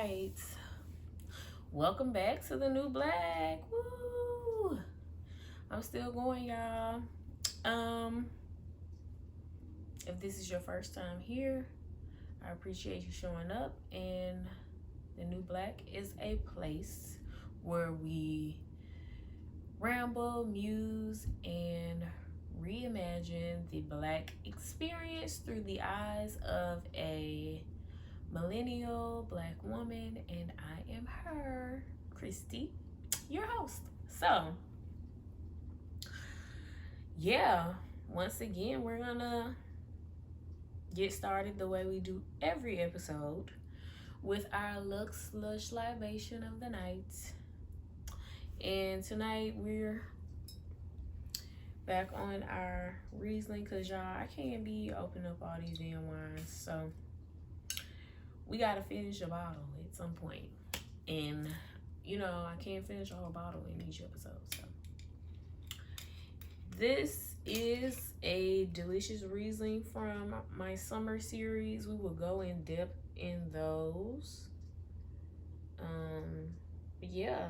right. Welcome back to the New Black. Woo! I'm still going, y'all. Um, if this is your first time here, I appreciate you showing up. And the New Black is a place where we ramble, muse, and reimagine the Black experience through the eyes of a millennial Black woman, and I am her, Christy, your host. So, yeah, once again, we're gonna get started the way we do every episode with our Lux Lush libation of the night. And tonight we're back on our Riesling because y'all, I can't be opening up all these damn wines. So, we gotta finish a bottle at some point. And, I can't finish a whole bottle in each episode. So, this is a delicious Riesling from my summer series. We will go in depth in those. Yeah.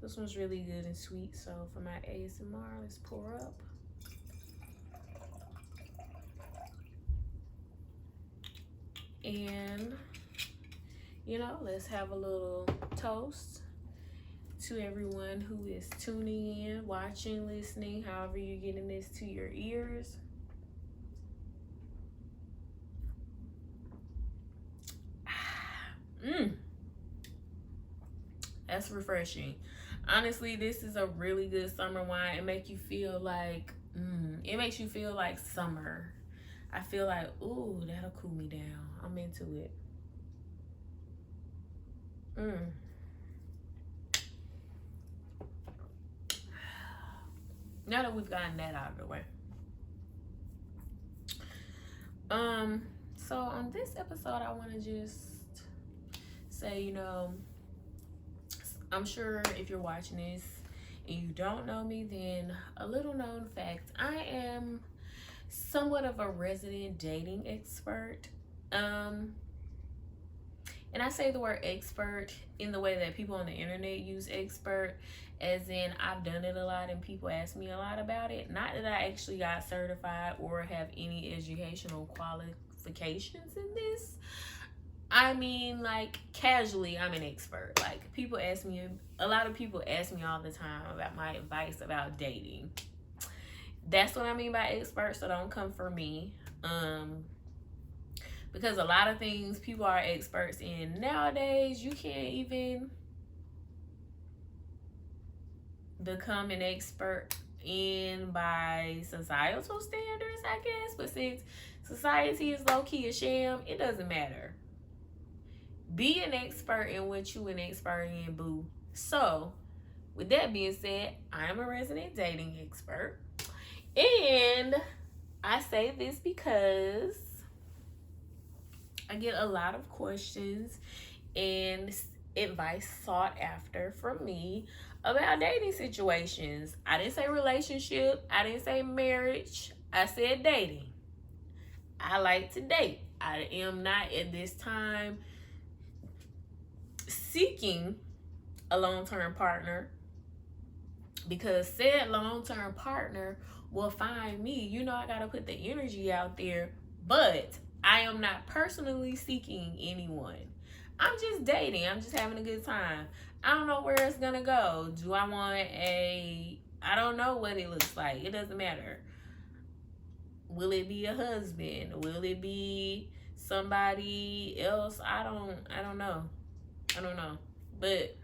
This one's really good and sweet. So, for my ASMR, let's pour up. And, let's have a little toast to everyone who is tuning in, watching, listening, however you're getting this to your ears. That's refreshing. Honestly, this is a really good summer wine. It makes you feel like, summer. I feel like, ooh, that'll cool me down. I'm into it. Now that we've gotten that out of the way. So on this episode, I want to just say, I'm sure if you're watching this and you don't know me, then a little known fact, I am somewhat of a resident dating expert. And I say the word expert in the way that people on the internet use expert, as in I've done it a lot and people ask me a lot about it. Not that I actually got certified or have any educational qualifications in this. I mean, like, casually, I'm an expert. Like, a lot of people ask me all the time about my advice about dating. That's what I mean by expert, so don't come for me. Because a lot of things people are experts in nowadays, you can't even become an expert in by societal standards, I guess. But since society is low-key a sham, it doesn't matter. Be an expert in what you an expert in, boo. So, with that being said, I am a resident dating expert. And I say this because I get a lot of questions and advice sought after from me about dating situations. I didn't say relationship. I didn't say marriage. I said dating. I like to date. I am not at this time seeking a long-term partner, because said long-term partner will find me. I gotta put the energy out there, but I am not personally seeking anyone. I'm just dating. I'm just having a good time. I don't know where it's gonna go. Do I want I don't know what it looks like. It doesn't matter. Will it be a husband? Will it be somebody else? I don't know. But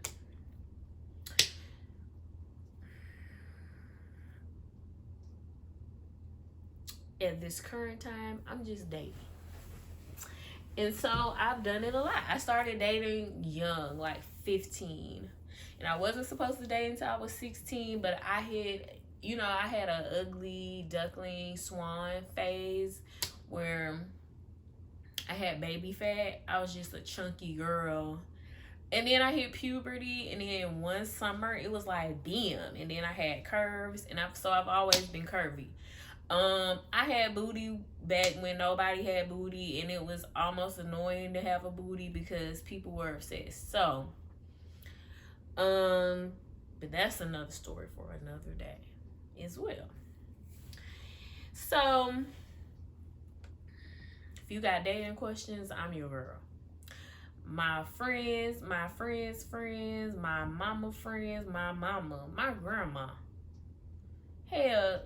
at this current time, I'm just dating. And so I've done it a lot. I started dating young, like 15. And I wasn't supposed to date until I was 16, but I had an ugly duckling swan phase where I had baby fat. I was just a chunky girl. And then I hit puberty, and then one summer it was like bam, and then I had curves, and I've always been curvy. I had booty back when nobody had booty, and it was almost annoying to have a booty because people were obsessed. So, but that's another story for another day as well. So, if you got dating questions, I'm your girl. My friends, my friends' friends, my mama friends, my mama, my grandma. Hell,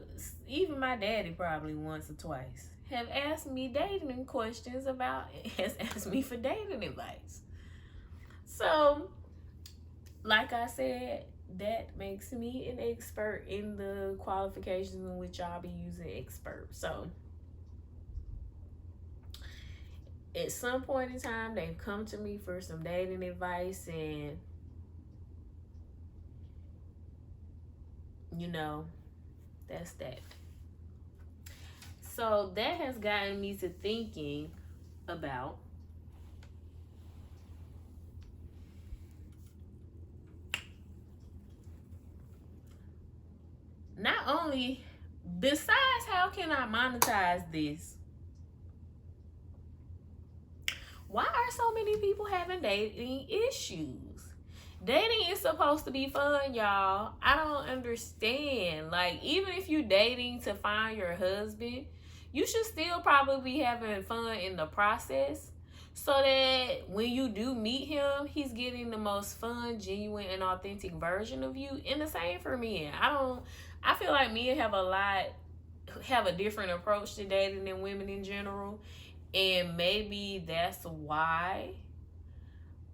even my daddy probably once or twice have asked me dating questions has asked me for dating advice. So, like I said, that makes me an expert in the qualifications in which I'll be using expert. So, at some point in time, they've come to me for some dating advice, and that's that. So that has gotten me to thinking about not only, besides how can I monetize this, why are so many people having dating issues? Dating is supposed to be fun, y'all. I don't understand. Like, even if you're dating to find your husband, you should still probably be having fun in the process, so that when you do meet him, he's getting the most fun, genuine, and authentic version of you. And the same for men. I feel like men have a different approach to dating than women in general. And maybe that's why,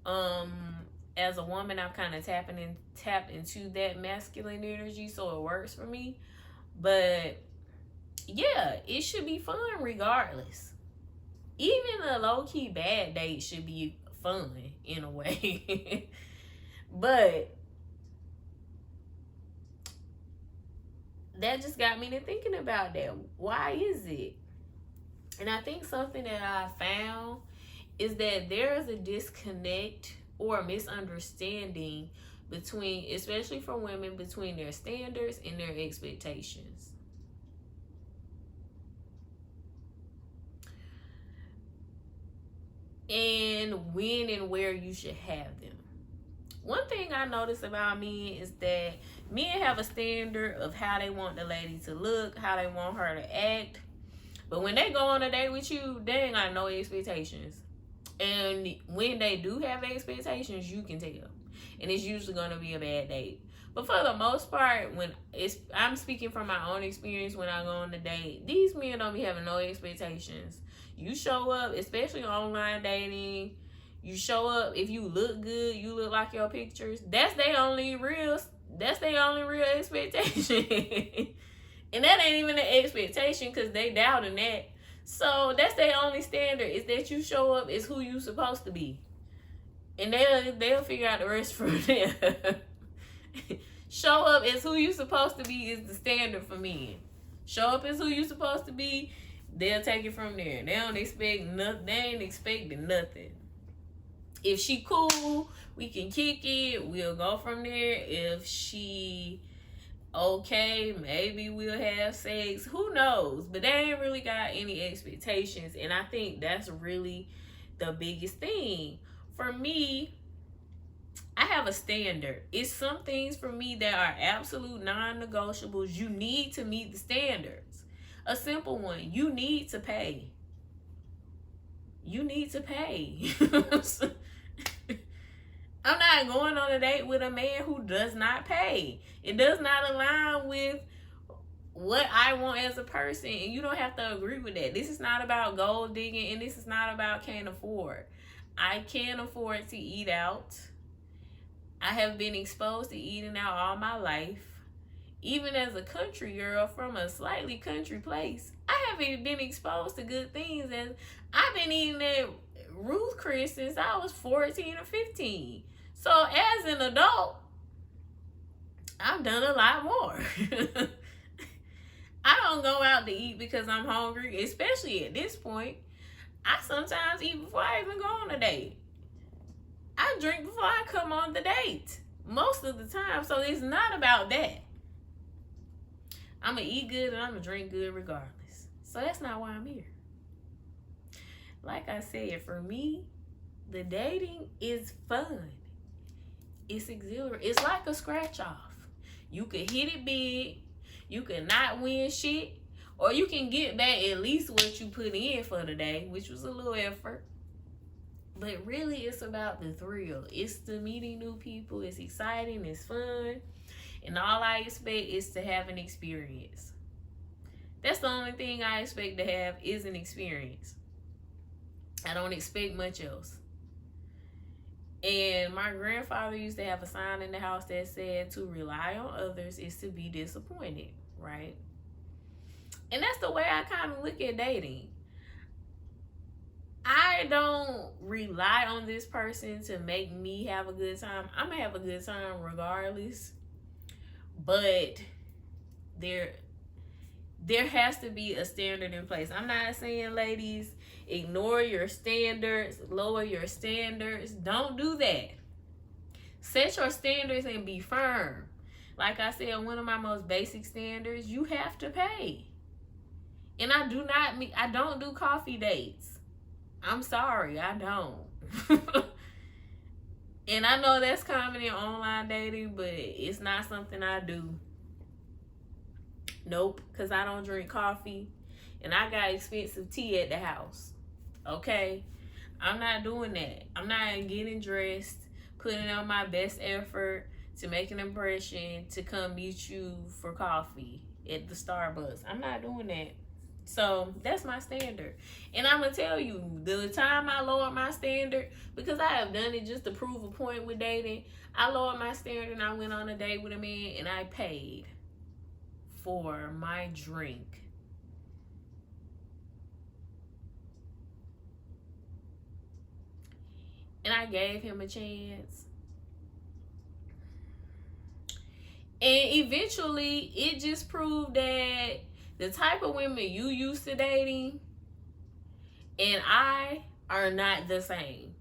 as a woman, I've kind of tapped into that masculine energy, so it works for me. But yeah, it should be fun regardless. Even a low-key bad date should be fun in a way. But that just got me to thinking about that. Why is it? And I think something that I found is that there is a disconnect or a misunderstanding between, especially for women, between their standards and their expectations. And when and where you should have them. One thing I notice about men is that men have a standard of how they want the lady to look, how they want her to act. But when they go on a date with you, they ain't got no expectations. And when they do have expectations, you can tell. And it's usually going to be a bad date. But for the most part, I'm speaking from my own experience when I go on a date, these men don't be having no expectations. You show up, especially online dating, you show up, if you look good, you look like your pictures, that's their only real expectation. And that ain't even an expectation because they doubting that. So that's their only standard, is that you show up as who you supposed to be. And they'll figure out the rest from there. Show up as who you supposed to be is the standard for men. Show up as who you supposed to be, they'll take it from there. They don't expect nothing. They ain't expecting nothing. If she cool, we can kick it. We'll go from there. If she okay, maybe we'll have sex. Who knows? But they ain't really got any expectations. And I think that's really the biggest thing. For me, I have a standard. It's some things for me that are absolute non-negotiables. You need to meet the standards. A simple one, you need to pay. You need to pay. I'm not going on a date with a man who does not pay. It does not align with what I want as a person, and you don't have to agree with that. This is not about gold digging, and this is not about can't afford. I can afford to eat out. I have been exposed to eating out all my life. Even as a country girl from a slightly country place, I haven't been exposed to good things. And I've been eating at Ruth Chris since I was 14 or 15. So as an adult, I've done a lot more. I don't go out to eat because I'm hungry, especially at this point. I sometimes eat before I even go on a date. I drink before I come on the date most of the time. So it's not about that. I'm going to eat good and I'm going to drink good regardless. So that's not why I'm here. Like I said, for me, the dating is fun. It's exhilarating. It's like a scratch off. You could hit it big. You could not win shit. Or you can get back at least what you put in for the day, which was a little effort. But really, it's about the thrill. It's the meeting new people. It's exciting. It's fun. And all I expect is to have an experience. That's the only thing I expect to have is an experience. I don't expect much else. And my grandfather used to have a sign in the house that said to rely on others is to be disappointed, right? And that's the way I kind of look at dating. I don't rely on this person to make me have a good time. I'm going to have a good time regardless. But there has to be a standard in place. I'm not saying, ladies, ignore your standards, lower your standards. Don't do that. Set your standards and be firm. Like I said, one of my most basic standards, you have to pay. And I don't do coffee dates. I'm sorry, I don't. And I know that's common in online dating, but it's not something I do. Nope, because I don't drink coffee and I got expensive tea at the house. Okay? I'm not doing that. I'm not getting dressed, putting on my best effort to make an impression to come meet you for coffee at the Starbucks. I'm not doing that. So that's my standard. And I'm going to tell you, the time I lowered my standard, because I have done it just to prove a point with dating, I lowered my standard and I went on a date with a man and I paid for my drink. And I gave him a chance. And eventually, it just proved that the type of women you used to dating and I are not the same.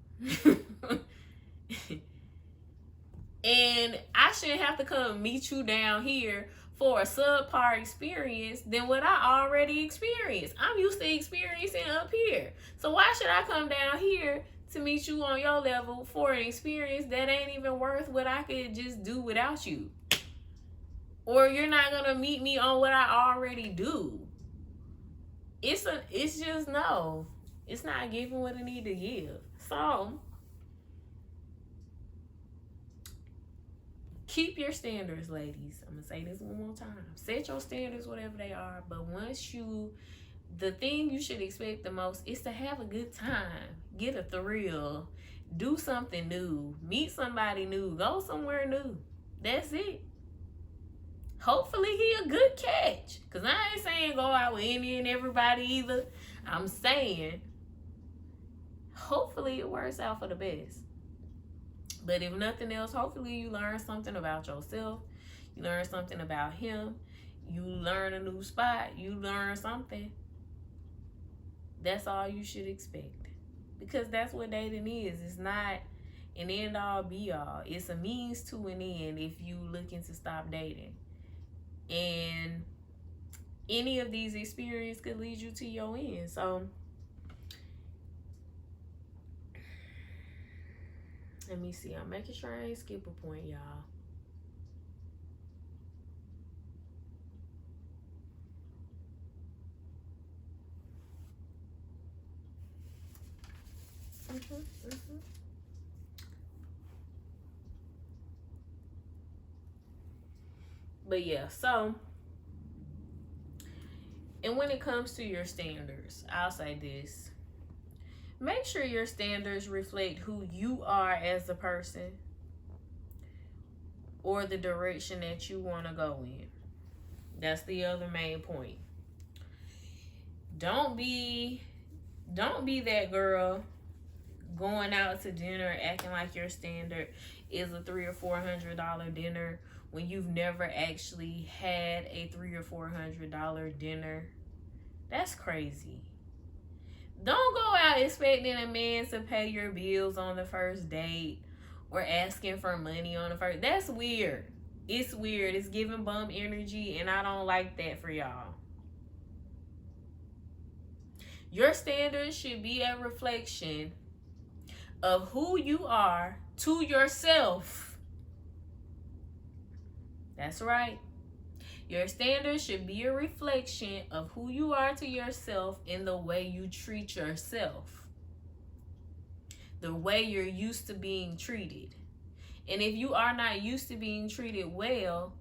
And I shouldn't have to come meet you down here for a subpar experience than what I already experienced. I'm used to experiencing up here. So why should I come down here to meet you on your level for an experience that ain't even worth what I could just do without you? Or you're not gonna meet me on what I already do. It's just no. It's not giving what it need to give. So keep your standards, ladies. I'm gonna say this one more time. Set your standards, whatever they are. But the thing you should expect the most is to have a good time. Get a thrill. Do something new. Meet somebody new. Go somewhere new. That's it. Hopefully he a good catch. Because I ain't saying go out with any and everybody either. I'm saying hopefully it works out for the best. But if nothing else, hopefully you learn something about yourself. You learn something about him. You learn a new spot. You learn something. That's all you should expect. Because that's what dating is. It's not an end all be all. It's a means to an end if you looking to stop dating. And any of these experiences could lead you to your end. So let me see. I'm making sure I ain't skip a point, y'all. But yeah, so, and when it comes to your standards, I'll say this. Make sure your standards reflect who you are as a person or the direction that you want to go in. That's the other main point. Don't be that girl going out to dinner acting like your standard is a $300 or $400 dinner when you've never actually had a $300 or $400 dinner. That's crazy. Don't go out expecting a man to pay your bills on the first date or asking for money on the first. That's weird. It's weird. It's giving bum energy, and I don't like that for y'all. Your standards should be a reflection of who you are to yourself. That's right. Your standards should be a reflection of who you are to yourself in the way you treat yourself. The way you're used to being treated. And if you are not used to being treated well,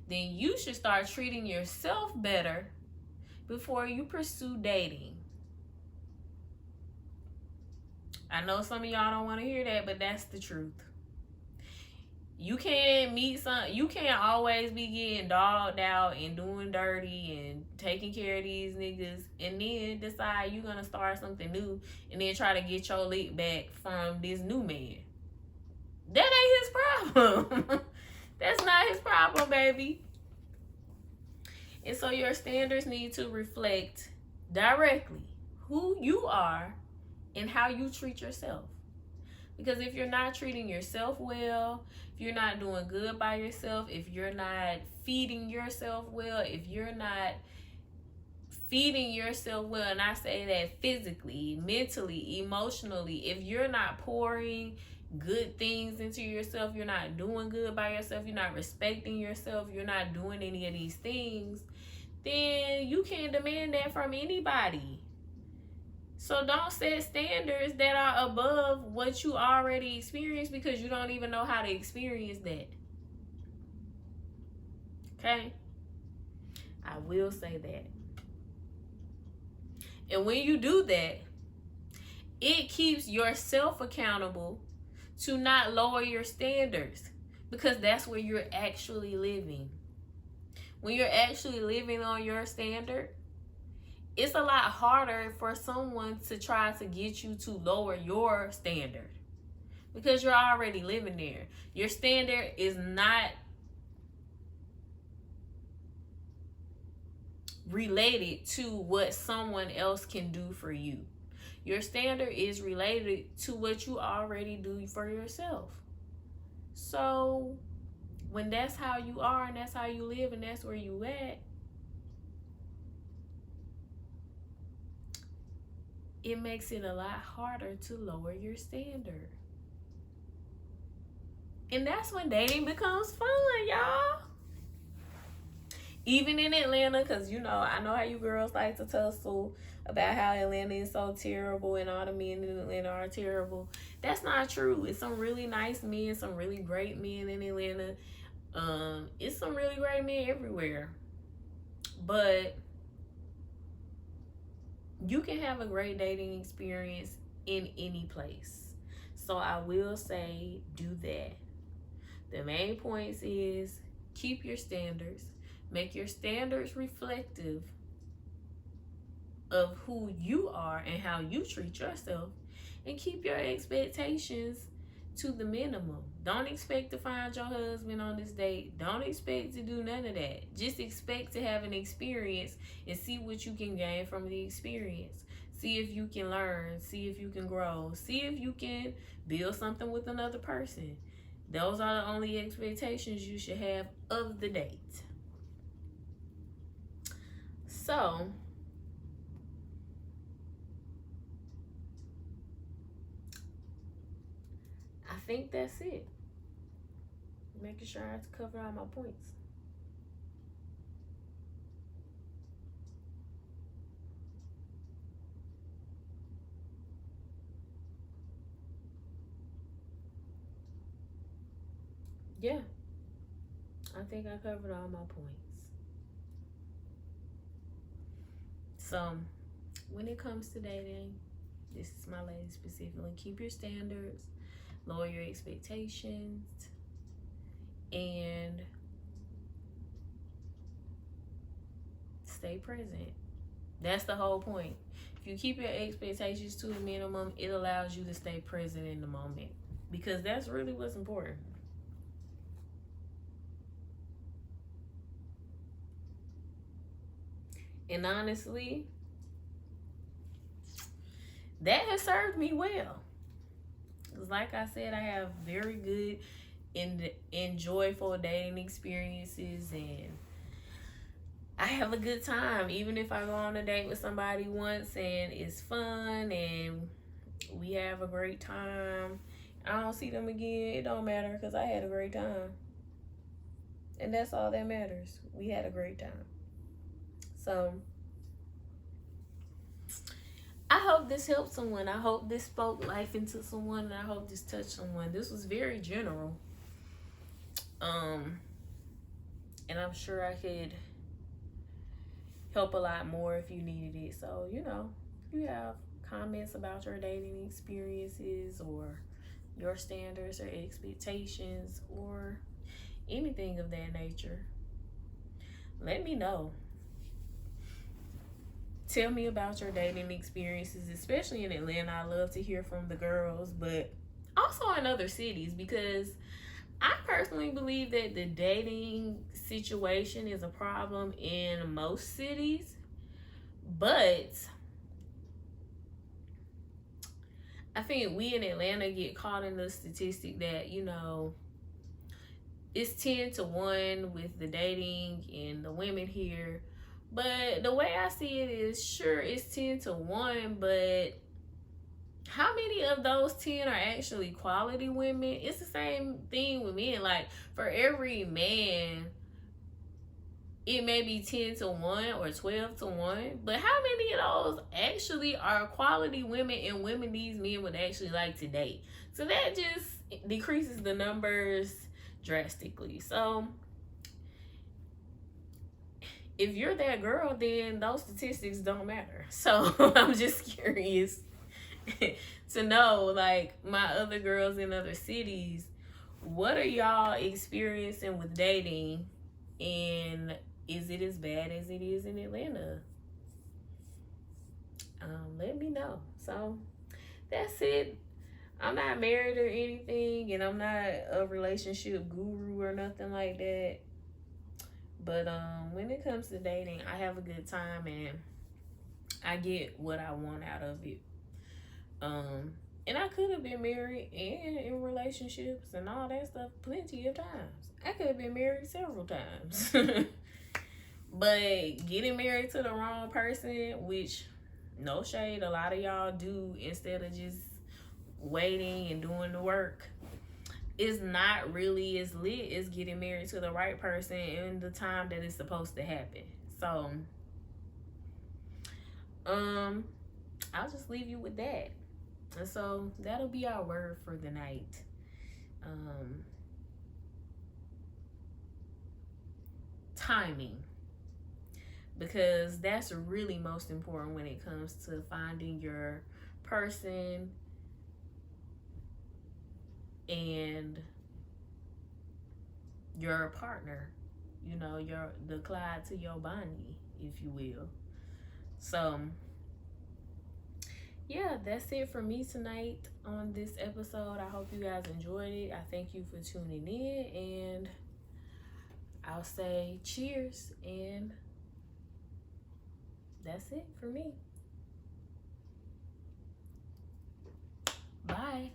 then you should start treating yourself better before you pursue dating. I know some of y'all don't want to hear that, but that's the truth. You can't always be getting dogged out and doing dirty and taking care of these niggas and then decide you're gonna start something new and then try to get your lick back from this new man. That ain't his problem. That's not his problem, baby. And so your standards need to reflect directly who you are and how you treat yourself. Because if you're not treating yourself well, if you're not doing good by yourself, if you're not feeding yourself well, if you're not feeding yourself well, and I say that physically, mentally, emotionally, if you're not pouring good things into yourself, you're not doing good by yourself, you're not respecting yourself, you're not doing any of these things, then you can't demand that from anybody. So don't set standards that are above what you already experienced because you don't even know how to experience that. Okay? I will say that. And when you do that, it keeps yourself accountable to not lower your standards because that's where you're actually living. When you're actually living on your standard, it's a lot harder for someone to try to get you to lower your standard because you're already living there. Your standard is not related to what someone else can do for you. Your standard is related to what you already do for yourself. So when that's how you are and that's how you live and that's where you at, it makes it a lot harder to lower your standard. And that's when dating becomes fun, y'all. Even in Atlanta, because, you know, I know how you girls like to tussle about how Atlanta is so terrible and all the men in Atlanta are terrible. That's not true. It's some really nice men, some really great men in Atlanta. It's some really great men everywhere. But you can have a great dating experience in any place. So I will say do that. The main points is keep your standards. Make your standards reflective of who you are and how you treat yourself. And keep your expectations to the minimum. Don't expect to find your husband on this date. Don't expect to do none of that. Just expect to have an experience and see what you can gain from the experience. See if you can learn. See if you can grow. See if you can build something with another person. Those are the only expectations you should have of the date. So, I think that's it. Making sure I have to cover all my points. Yeah, I think I covered all my points. So, when it comes to dating, this is my lady specifically, keep your standards, lower your expectations, and stay present. That's the whole point. If you keep your expectations to a minimum, it allows you to stay present in the moment because that's really what's important. And honestly, that has served me well. Because like I said, I have very good enjoyable dating experiences, and I have a good time. Even if I go on a date with somebody once and it's fun and we have a great time, I don't see them again, it don't matter because I had a great time. And that's all that matters. We had a great time. So I hope this helped someone. I hope this spoke life into someone, and I hope this touched someone. This was very general. And I'm sure I could help a lot more if you needed it. So, if you have comments about your dating experiences or your standards or expectations or anything of that nature, let me know. Tell me about your dating experiences, especially in Atlanta. I love to hear from the girls, but also in other cities, because I personally believe that the dating situation is a problem in most cities, but I think we in Atlanta get caught in the statistic that, it's 10 to 1 with the dating and the women here. But the way I see it is, sure, it's 10 to 1, but how many of those 10 are actually quality women? It's the same thing with men. Like, for every man, it may be 10 to 1 or 12 to 1, but how many of those actually are quality women and women these men would actually like to date? So that just decreases the numbers drastically. So if you're that girl, then those statistics don't matter. So I'm just curious to know, like, my other girls in other cities, what are y'all experiencing with dating, and is it as bad as it is in Atlanta? Let me know. So that's it. I'm not married or anything, and I'm not a relationship guru or nothing like that. But when it comes to dating, I have a good time and I get what I want out of it. And I could have been married and in relationships and all that stuff plenty of times. I could have been married several times. But getting married to the wrong person, which, no shade, a lot of y'all do instead of just waiting and doing the work, is not really as lit as getting married to the right person in the time that it's supposed to happen. So, I'll just leave you with that. And so that'll be our word for the night. Timing. Because that's really most important when it comes to finding your person and your partner, the Clyde to your Bonnie, if you will. So yeah, that's it for me tonight on this episode. I hope you guys enjoyed it. I thank you for tuning in, and I'll say cheers, and that's it for me. Bye.